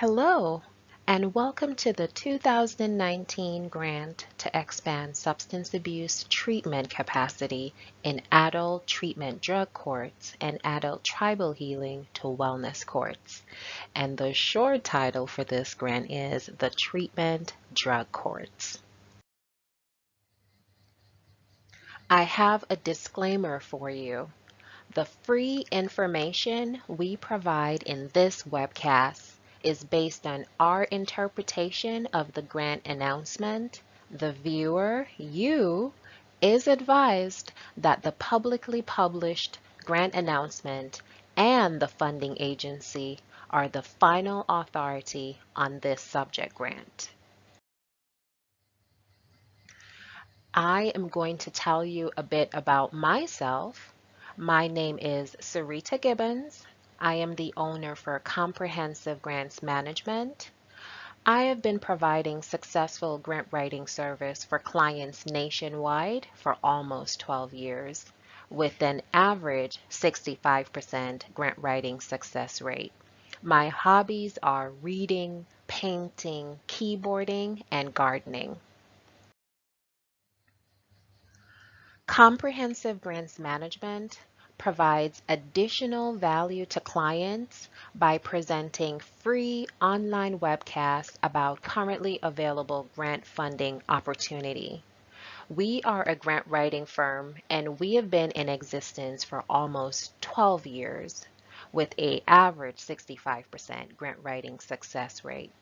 Hello, and welcome to the 2019 grant to expand substance abuse treatment capacity in adult treatment drug courts and adult tribal healing to wellness courts. And the short title for this grant is the Treatment Drug Courts. I have a disclaimer for you. The free information we provide in this webcast is based on our interpretation of the grant announcement. The viewer, you, is advised that the publicly published grant announcement and the funding agency are the final authority on this subject grant. I am going to tell you a bit about myself. My name is Cereta Gibbons. I am the owner for Comprehensive Grants Management. I have been providing successful grant writing service for clients nationwide for almost 12 years, with an average 65% grant writing success rate. My hobbies are reading, painting, keyboarding, and gardening. Comprehensive Grants Management provides additional value to clients by presenting free online webcasts about currently available grant funding opportunity. We are a grant writing firm and we have been in existence for almost 12 years with an average 65% grant writing success rate.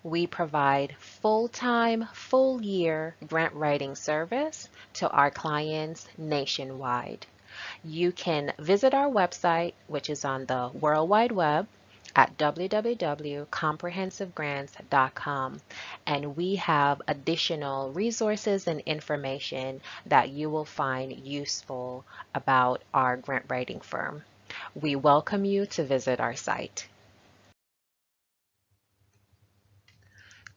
We provide full-time, full-year grant writing service to our clients nationwide. You can visit our website, which is on the World Wide Web at www.comprehensivegrants.com, and we have additional resources and information that you will find useful about our grant writing firm. We welcome you to visit our site.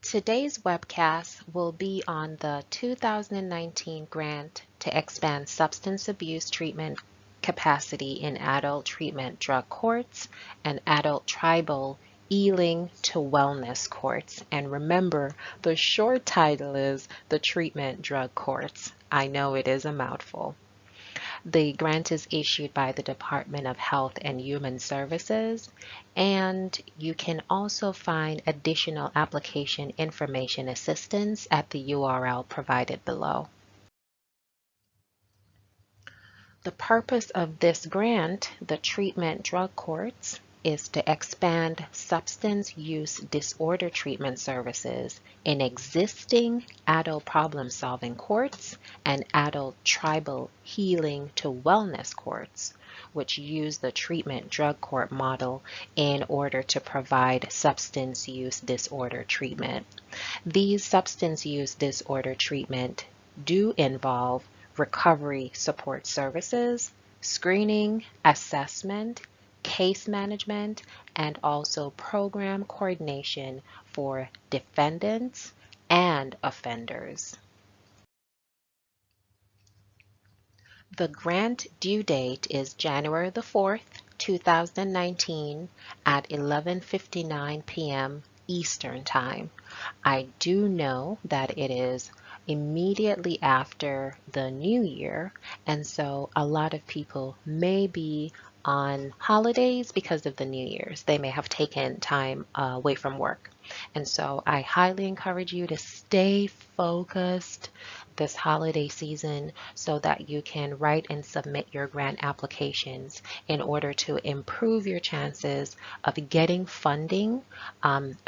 Today's webcast will be on the 2019 grant to expand substance abuse treatment capacity in adult treatment drug courts and adult tribal healing to wellness courts. And remember, the short title is the Treatment Drug Courts. I know it is a mouthful. The grant is issued by the Department of Health and Human Services, and you can also find additional application information assistance at the URL provided below. The purpose of this grant, the Treatment Drug Courts, is to expand substance use disorder treatment services in existing adult problem-solving courts and adult tribal healing to wellness courts, which use the treatment drug court model in order to provide substance use disorder treatment. These substance use disorder treatment do involve recovery support services, screening, assessment, case management, and also program coordination for defendants and offenders. The grant due date is January the 4th, 2019 at 11:59 p.m. Eastern Time. I do know that it is immediately after the new year, and so a lot of people may be on holidays because of the New Year's. They may have taken time away from work. And so I highly encourage you to stay focused this holiday season so that you can write and submit your grant applications in order to improve your chances of getting funding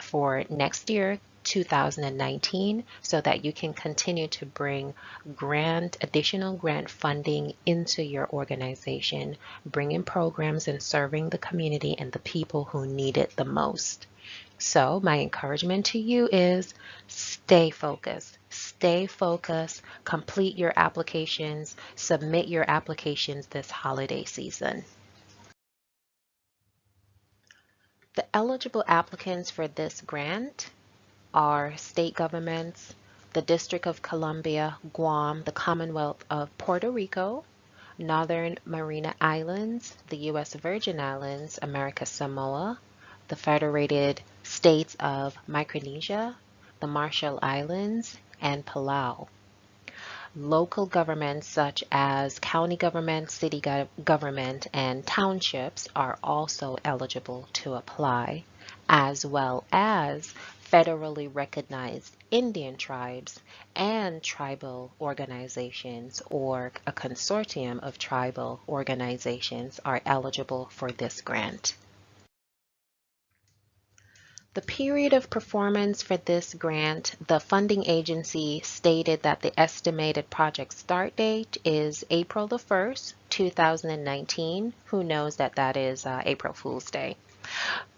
for next year, 2019, so that you can continue to bring additional grant funding into your organization, bringing programs and serving the community and the people who need it the most. So my encouragement to you is stay focused, complete your applications, submit your applications this holiday season. The eligible applicants for this grant are state governments, the District of Columbia, Guam, the Commonwealth of Puerto Rico, Northern Mariana Islands, the U.S. Virgin Islands, America Samoa, the Federated States of Micronesia, the Marshall Islands, and Palau. Local governments such as county government, city government, and townships are also eligible to apply, as well as federally recognized Indian tribes and tribal organizations or a consortium of tribal organizations are eligible for this grant. The period of performance for this grant, the funding agency stated that the estimated project start date is April the 1st, 2019. Who knows that that is April Fool's Day?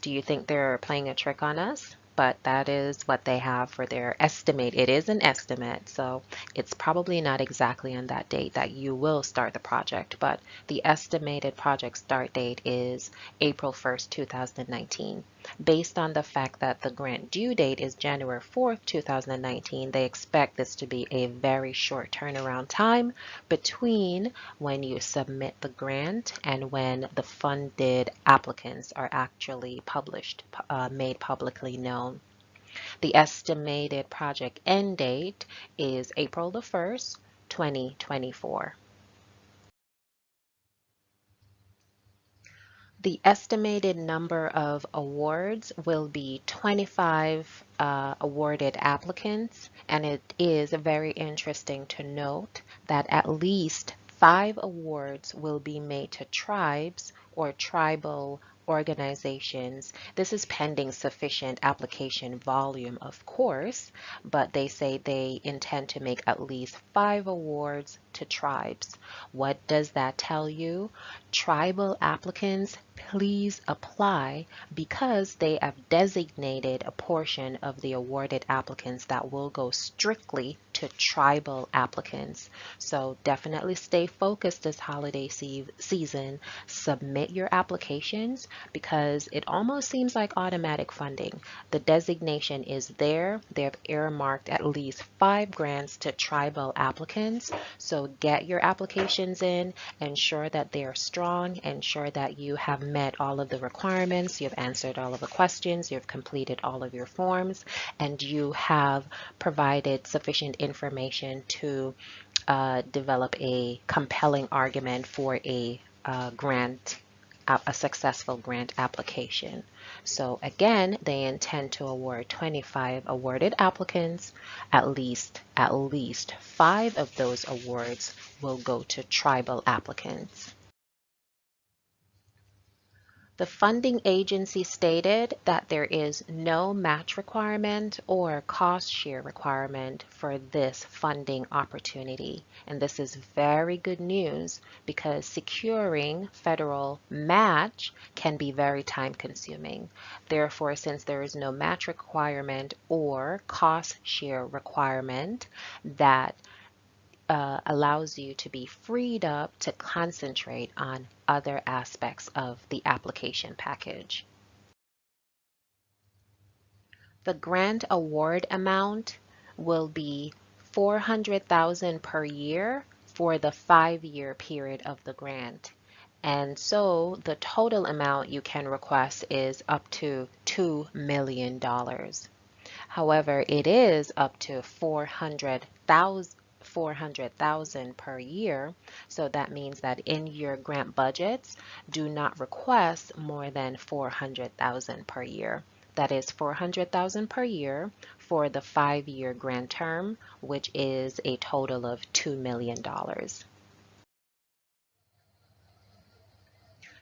Do you think they're playing a trick on us? But that is what they have for their estimate. It is an estimate, so it's probably not exactly on that date that you will start the project, but the estimated project start date is April 1st, 2019. Based on the fact that the grant due date is January 4th, 2019, they expect this to be a very short turnaround time between when you submit the grant and when the funded applicants are actually published, made publicly known. The estimated project end date is April the 1st, 2024. The estimated number of awards will be 25 awarded applicants, and it is very interesting to note that at least 5 awards will be made to tribes or tribal organizations. This is pending sufficient application volume, of course, but they say they intend to make at least 5 awards to tribes. What does that tell you? Tribal applicants, please apply because they have designated a portion of the awarded applicants that will go strictly to tribal applicants. So definitely stay focused this holiday season. Submit your applications because it almost seems like automatic funding. The designation is there. They've earmarked at least 5 grants to tribal applicants. So get your applications in, ensure that they are strong, ensure that you have met all of the requirements, you've answered all of the questions, you've completed all of your forms, and you have provided sufficient information to develop a compelling argument for a grant, a successful grant application. So again, they intend to award 25 awarded applicants. At least 5 of those awards will go to tribal applicants. The funding agency stated that there is no match requirement or cost share requirement for this funding opportunity. And this is very good news because securing federal match can be very time consuming. Therefore, since there is no match requirement or cost share requirement, that allows you to be freed up to concentrate on other aspects of the application package. The grant award amount will be $400,000 per year for the 5-year period of the grant. And so the total amount you can request is up to $2 million. However, it is up to $400,000 per year. So that means that in your grant budgets, do not request more than $400,000 per year. That is $400,000 per year for the 5-year grant term, which is a total of $2 million.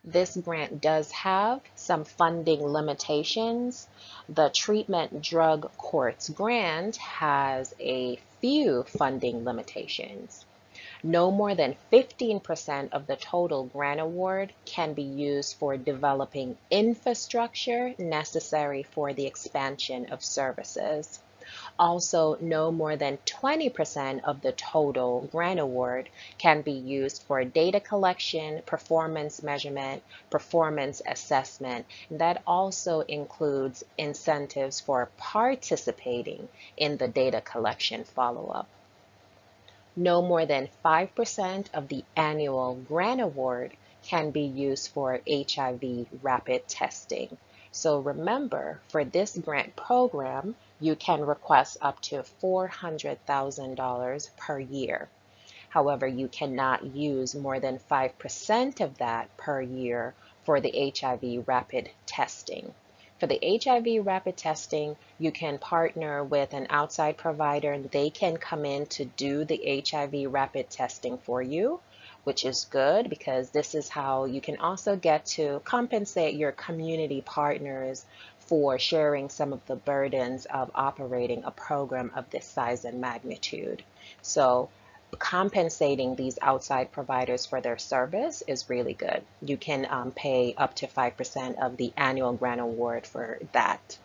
This grant does have some funding limitations. The Treatment Drug Courts grant has a few funding limitations. No more than 15% of the total grant award can be used for developing infrastructure necessary for the expansion of services. Also, no more than 20% of the total grant award can be used for data collection, performance measurement, performance assessment. That also includes incentives for participating in the data collection follow-up. No more than 5% of the annual grant award can be used for HIV rapid testing. So remember, for this grant program, you can request up to $400,000 per year. However, you cannot use more than 5% of that per year for the HIV rapid testing. For the HIV rapid testing, you can partner with an outside provider and they can come in to do the HIV rapid testing for you, which is good because this is how you can also get to compensate your community partners for sharing some of the burdens of operating a program of this size and magnitude. So compensating these outside providers for their service is really good. You can pay up to 5% of the annual grant award for that.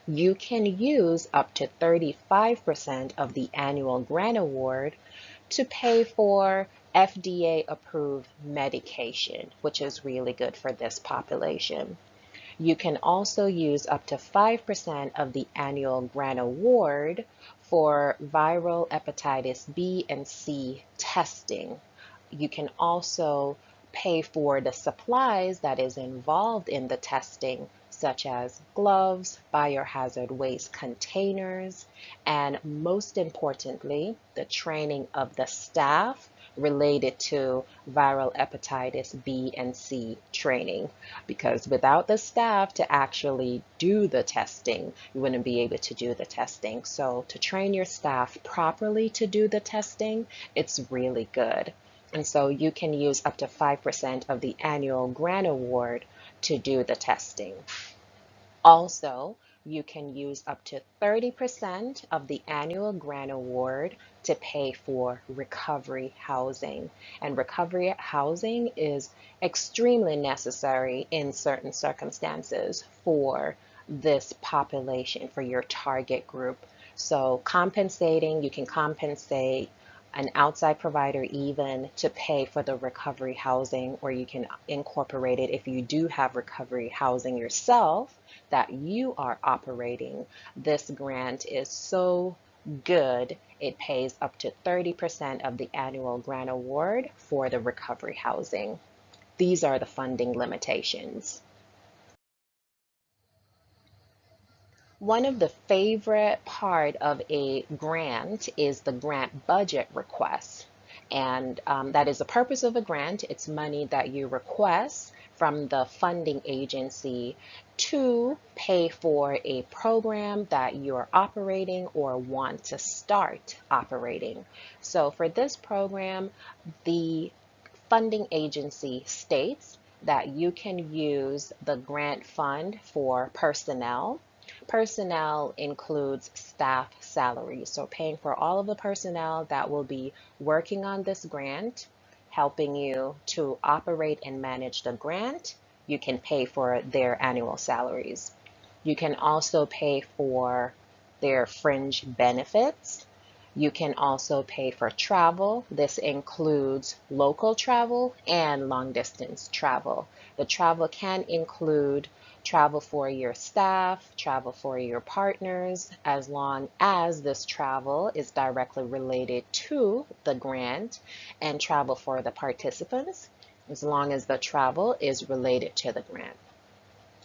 You can use up to 35% of the annual grant award to pay for FDA approved medication, which is really good for this population. You can also use up to 5% of the annual grant award for viral hepatitis B and C testing. You can also pay for the supplies that is involved in the testing, such as gloves, biohazard waste containers, and most importantly, the training of the staff related to viral hepatitis B and C training. Because without the staff to actually do the testing, you wouldn't be able to do the testing. So to train your staff properly to do the testing, it's really good. And so you can use up to 5% of the annual grant award to do the testing. Also, you can use up to 30% of the annual grant award to pay for recovery housing. And recovery housing is extremely necessary in certain circumstances for this population, for your target group. So you can compensate an outside provider even to pay for the recovery housing, or you can incorporate it if you do have recovery housing yourself that you are operating. This grant is so good, it pays up to 30% of the annual grant award for the recovery housing. These are the funding limitations. One of the favorite part of a grant is the grant budget request. And that is the purpose of a grant. It's money that you request from the funding agency to pay for a program that you're operating or want to start operating. So for this program, the funding agency states that you can use the grant fund for personnel. Personnel includes staff salaries, so paying for all of the personnel that will be working on this grant, helping you to operate and manage the grant. You can pay for their annual salaries. You can also pay for their fringe benefits. You can also pay for travel. This includes local travel and long distance travel. The travel can include travel for your staff, travel for your partners, as long as this travel is directly related to the grant, and travel for the participants, as long as the travel is related to the grant.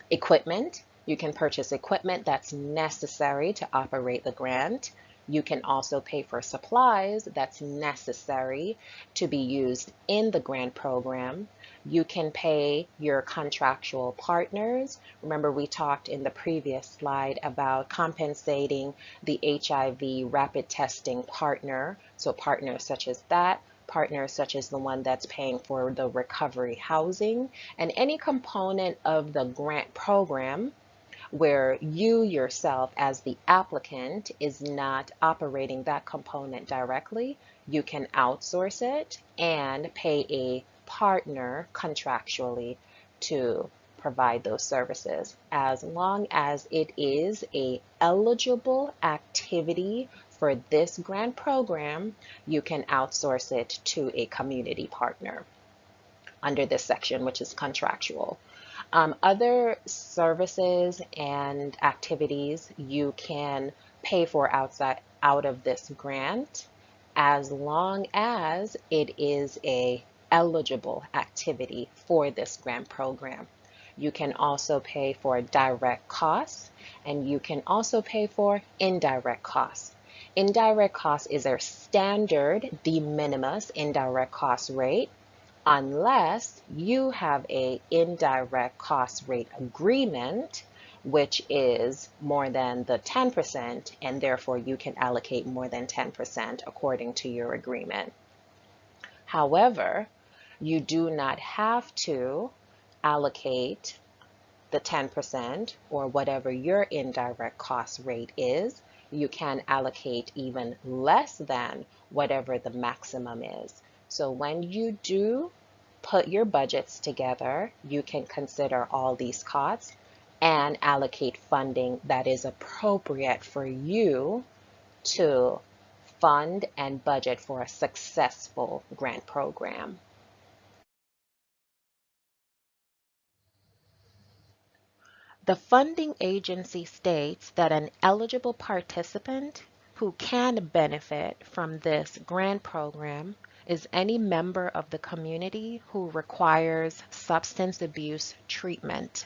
Equipment, you can purchase equipment that's necessary to operate the grant. You can also pay for supplies that's necessary to be used in the grant program. You can pay your contractual partners. Remember, we talked in the previous slide about compensating the HIV rapid testing partner. So partners such as that, partners such as the one that's paying for the recovery housing, and any component of the grant program where you yourself as the applicant is not operating that component directly, you can outsource it and pay a partner contractually to provide those services. As long as it is an eligible activity for this grant program, you can outsource it to a community partner under this section, which is contractual. Other services and activities you can pay for out of this grant, as long as it is a eligible activity for this grant program. You can also pay for direct costs, and you can also pay for indirect costs. Indirect cost is our standard de minimis indirect cost rate, unless you have a indirect cost rate agreement, which is more than the 10%, and therefore you can allocate more than 10% according to your agreement. However, you do not have to allocate the 10% or whatever your indirect cost rate is. You can allocate even less than whatever the maximum is. So when you do put your budgets together, you can consider all these costs and allocate funding that is appropriate for you to fund and budget for a successful grant program. The funding agency states that an eligible participant who can benefit from this grant program is any member of the community who requires substance abuse treatment.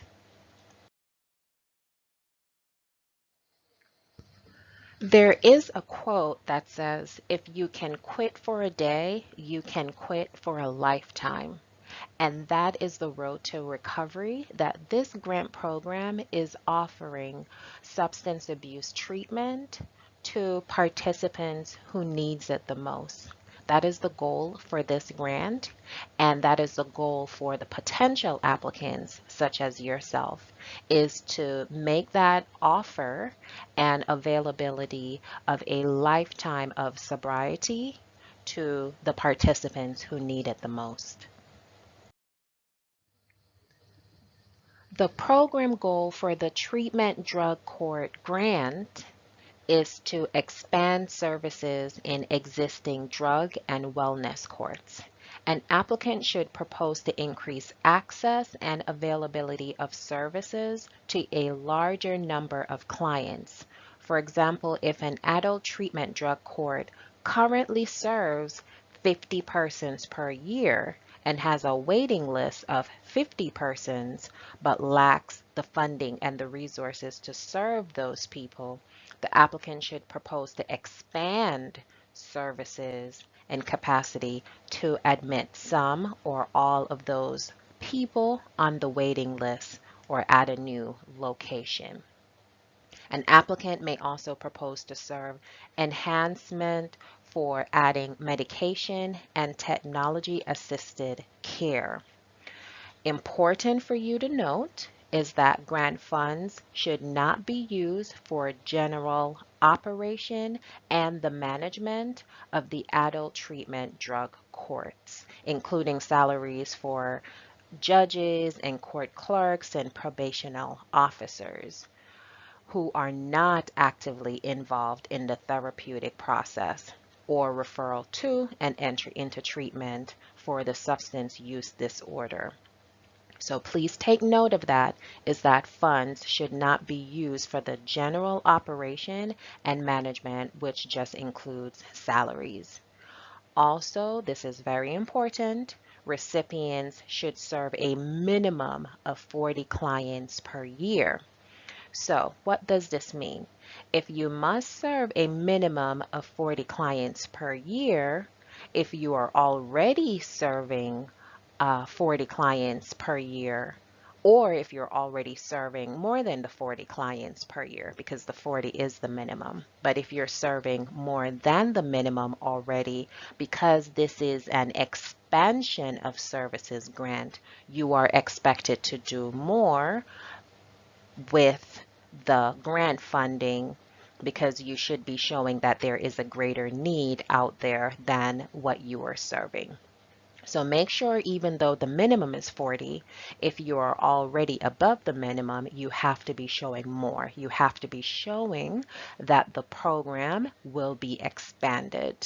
There is a quote that says, "If you can quit for a day, you can quit for a lifetime." And that is the road to recovery that this grant program is offering substance abuse treatment to participants who needs it the most. That is the goal for this grant, and that is the goal for the potential applicants, such as yourself, is to make that offer and availability of a lifetime of sobriety to the participants who need it the most. The program goal for the Treatment Drug Court grant is to expand services in existing drug and wellness courts. An applicant should propose to increase access and availability of services to a larger number of clients. For example, if an adult treatment drug court currently serves 50 persons per year and has a waiting list of 50 persons but lacks the funding and the resources to serve those people, the applicant should propose to expand services and capacity to admit some or all of those people on the waiting list or at a new location. An applicant may also propose to serve enhancement for adding medication and technology assisted care. Important for you to note is that grant funds should not be used for general operation and the management of the adult treatment drug courts, including salaries for judges and court clerks and probational officers who are not actively involved in the therapeutic process or referral to and entry into treatment for the substance use disorder. So please take note of that, is that funds should not be used for the general operation and management, which just includes salaries. Also, this is very important, recipients should serve a minimum of 40 clients per year. So what does this mean? If you must serve a minimum of 40 clients per year, if you are already serving 40 clients per year, or if you're already serving more than the 40 clients per year, because the 40 is the minimum. But if you're serving more than the minimum already, because this is an expansion of services grant, you are expected to do more with the grant funding, because you should be showing that there is a greater need out there than what you are serving. So make sure, even though the minimum is 40, if you are already above the minimum, you have to be showing more. You have to be showing that the program will be expanded.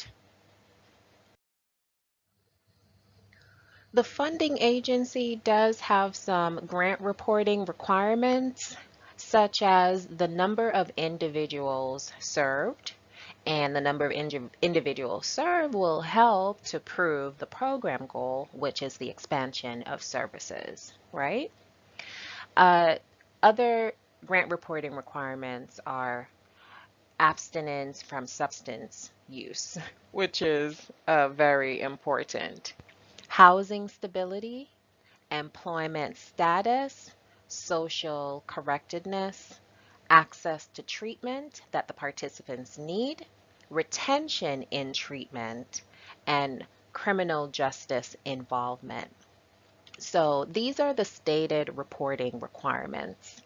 The funding agency does have some grant reporting requirements, such as the number of individuals served, and the number of individuals served will help to prove the program goal, which is the expansion of services, right? Uh, Other grant reporting requirements are abstinence from substance use, which is very important. Housing stability, employment status, social correctedness, access to treatment that the participants need, retention in treatment, and criminal justice involvement. So these are the stated reporting requirements.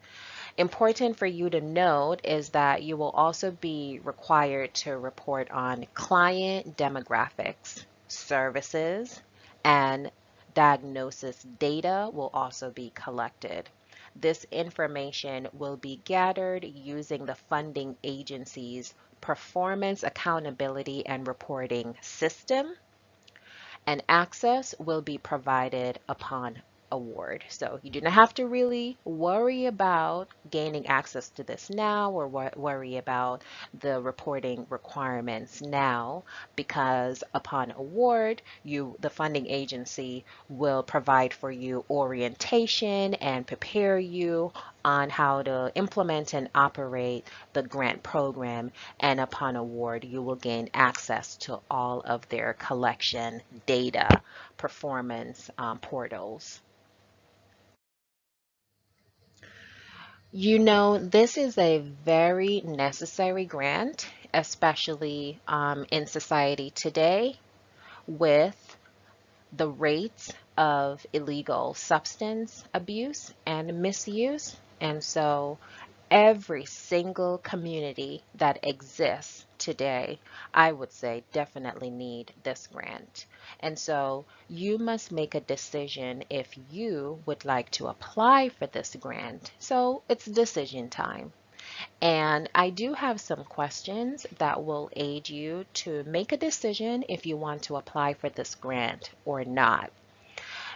Important for you to note is that you will also be required to report on client demographics, services, and diagnosis data will also be collected. This information will be gathered using the funding agency's performance accountability and reporting system, and access will be provided upon award. So you do not have to really worry about gaining access to this now or worry about the reporting requirements now, because upon award, the funding agency will provide for you orientation and prepare you on how to implement and operate the grant program, and upon award you will gain access to all of their collection data performance portals. This is a very necessary grant, especially in society today with the rates of illegal substance abuse and misuse. And so every single community that exists today, I would say, definitely need this grant. And so you must make a decision if you would like to apply for this grant. So it's decision time. And I do have some questions that will aid you to make a decision if you want to apply for this grant or not.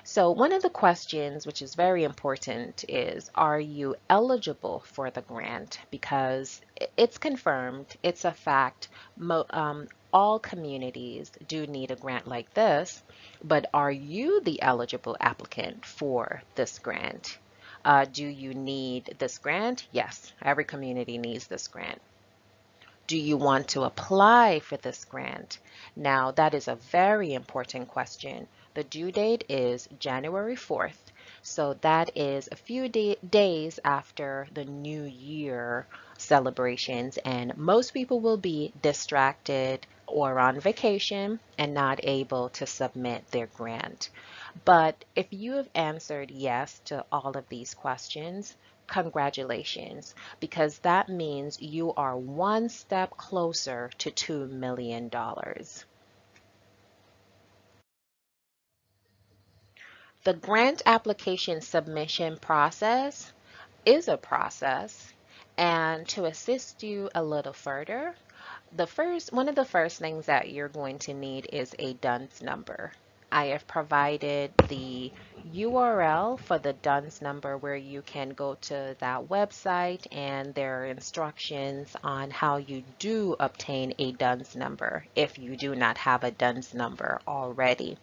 So one of the questions, which is very important, is are you eligible for the grant? Because it's confirmed, it's a fact, all communities do need a grant like this, but are you the eligible applicant for this grant? Do you need this grant? Yes, every community needs this grant. Do you want to apply for this grant? Now, that is a very important question. The due date is January 4th, so that is a few days after the New Year celebrations, and most people will be distracted or on vacation and not able to submit their grant. But if you have answered yes to all of these questions, congratulations, because that means you are one step closer to $2 million. The grant application submission process is a process, and to assist you a little further, one of the first things that you're going to need is a DUNS number. I have provided the URL for the DUNS number where you can go to that website, and there are instructions on how you do obtain a DUNS number if you do not have a DUNS number already.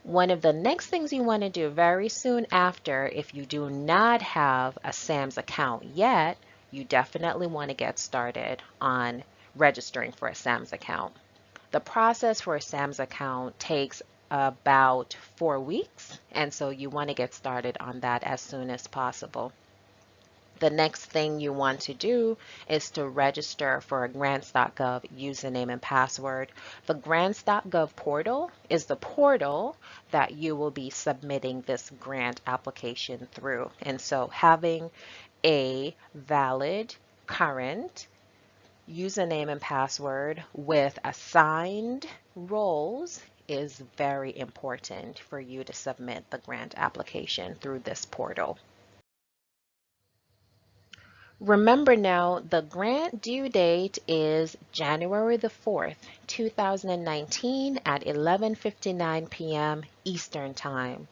One of the next things you want to do very soon after, if you do not have a SAMHSA account yet, you definitely want to get started on registering for a SAMHSA account. The process for a SAMHSA account takes about 4 weeks, and so you want to get started on that as soon as possible. The next thing you want to do is to register for a grants.gov username and password. The grants.gov portal is the portal that you will be submitting this grant application through. And so having a valid, current username and password with assigned roles is very important for you to submit the grant application through this portal. Remember now, the grant due date is January the 4th, 2019 at 11:59 p.m. Eastern Time.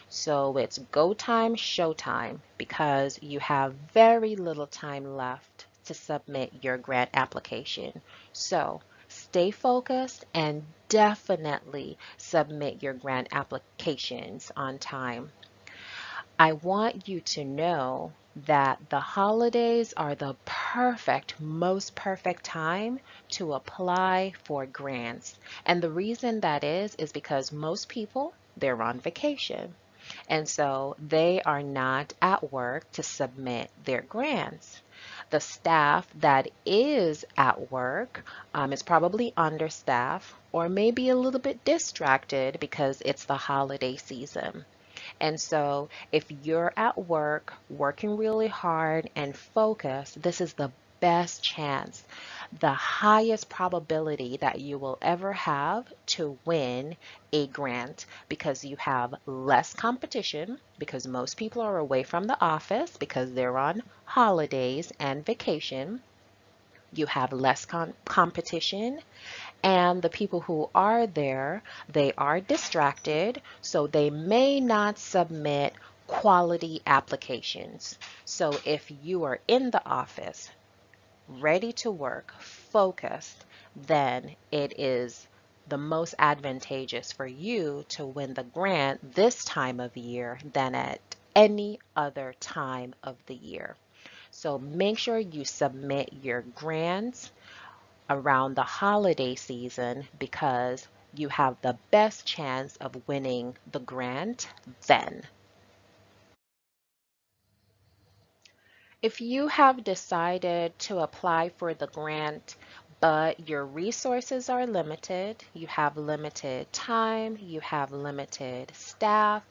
So it's go time, show time, because you have very little time left to submit your grant application. So stay focused and definitely submit your grant applications on time. I want you to know that the holidays are the most perfect time to apply for grants. And the reason that is because most people, they're on vacation. And so they are not at work to submit their grants. The staff that is at work is probably understaffed or maybe a little bit distracted because it's the holiday season. And so if you're at work working really hard and focused, this is the best chance, the highest probability that you will ever have to win a grant because you have less competition because most people are away from the office because they're on holidays and vacation. You have less competition, and the people who are there, they are distracted, so they may not submit quality applications. So if you are in the office, ready to work, focused, then it is the most advantageous for you to win the grant this time of year than at any other time of the year. So make sure you submit your grants around the holiday season because you have the best chance of winning the grant then. If you have decided to apply for the grant, but your resources are limited, you have limited time, you have limited staff,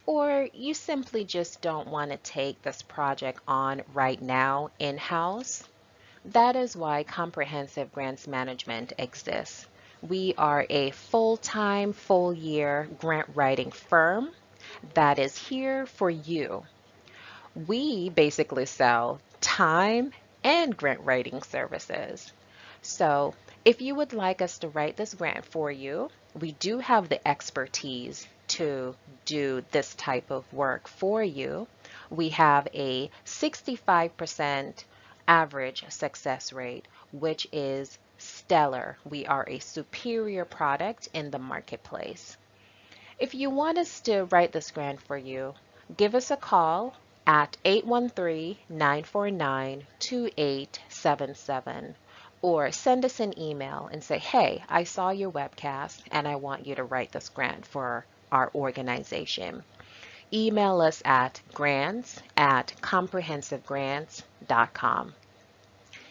or you simply just don't want to take this project on right now in-house, that is why Comprehensive Grants Management exists. We are a full-time, full-year grant writing firm that is here for you. We basically sell time and grant writing services. So if you would like us to write this grant for you, we do have the expertise to do this type of work for you. We have a 65% average success rate, which is stellar. We are a superior product in the marketplace. If you want us to write this grant for you, give us a call at 813-949-2877 or send us an email and say, hey, I saw your webcast and I want you to write this grant for our organization. Email us at grants@comprehensivegrants.com.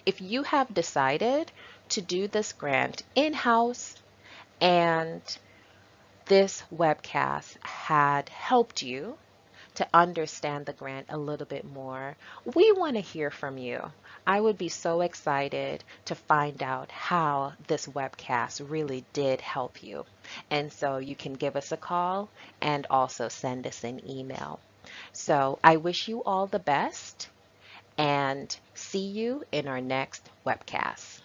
If you have decided to do this grant in-house and this webcast had helped you to understand the grant a little bit more, we want to hear from you. I would be so excited to find out how this webcast really did help you. And so you can give us a call and also send us an email. So I wish you all the best and see you in our next webcast.